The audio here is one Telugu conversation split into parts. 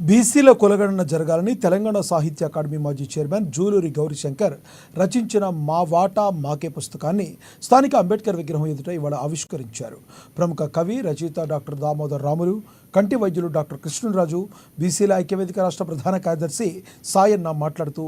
బీసీల కులగణన జరగాలని తెలంగాణ సాహిత్య అకాడమీ మాజీ చైర్మన్ జూలూరి గౌరీశంకర్ రచించిన మా వాటా మాకే పుస్తకాన్ని స్థానిక అంబేద్కర్ విగ్రహం ఎదుట ఇవాళ ఆవిష్కరించారు. ప్రముఖ కవి రచయిత డాక్టర్ దామోదర్ రాములు, కంటి వైద్యులు డాక్టర్ కృష్ణరాజు, బీసీల ఐక్యవేదిక రాష్ట్ర ప్రధాన కార్యదర్శి సాయన్న మాట్లాడుతూ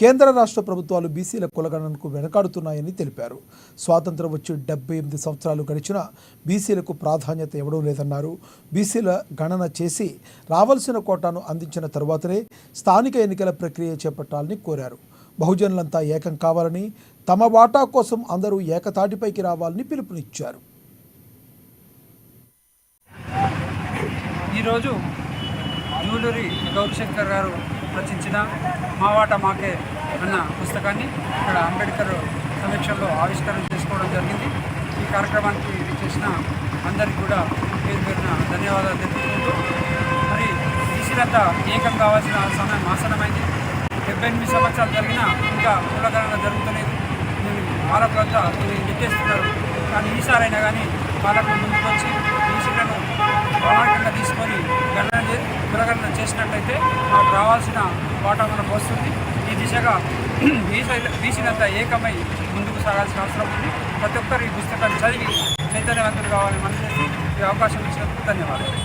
కేంద్ర రాష్ట్ర ప్రభుత్వాలు బీసీల కులగణనకు వెనకాడుతున్నాయని తెలిపారు. స్వాతంత్రం వచ్చి 78 సంవత్సరాలు గడిచినా బీసీలకు ప్రాధాన్యత ఇవ్వడం లేదన్నారు. బీసీల గణన చేసి రావాల్సిన కోటాను అందించిన తరువాతనే స్థానిక ఎన్నికల ప్రక్రియ చేపట్టాలని కోరారు. బహుజనులంతా ఏకం కావాలని, తమ వాటా కోసం అందరూ ఏకతాటిపైకి రావాలని పిలుపునిచ్చారు. ఈరోజు జూలూరి గౌరీశంకర్ గారు రచించిన మా వాటా మాకే అన్న పుస్తకాన్ని ఇక్కడ అంబేద్కర్ సమీక్షలో ఆవిష్కరణ చేసుకోవడం జరిగింది. ఈ కార్యక్రమానికి చేసిన అందరికీ కూడా పేరు పేరున ధన్యవాదాలు తెలుపుకుంటూ, మరి బీసీలంతా ఏకం కావాల్సిన సమయం ఆసనమైంది. 78 సంవత్సరాలు జరిగినా ఇంకా కులగణన జరుగుతలేదు. పాలకులంతా నెట్టేస్తున్నారు. కానీ ఈసారైనా కానీ పాలకులు ముందుకు వచ్చి బీసీలను ప్రామాణికంగా తీసుకొని కులగణన చేసినట్లయితే మాకు రావాల్సిన వాటా మనకు వస్తుంది. ఈ దిశగా బీసీలంతా ఏకమై ముందుకు సాగాల్సిన అవసరం ఉంది. ప్రతి ఒక్కరు ఈ పుస్తకాన్ని చదివి చైతన్యవంతులు కావాలని మనసు చేసి ఈ అవకాశం ఇచ్చినందుకు ధన్యవాదాలు.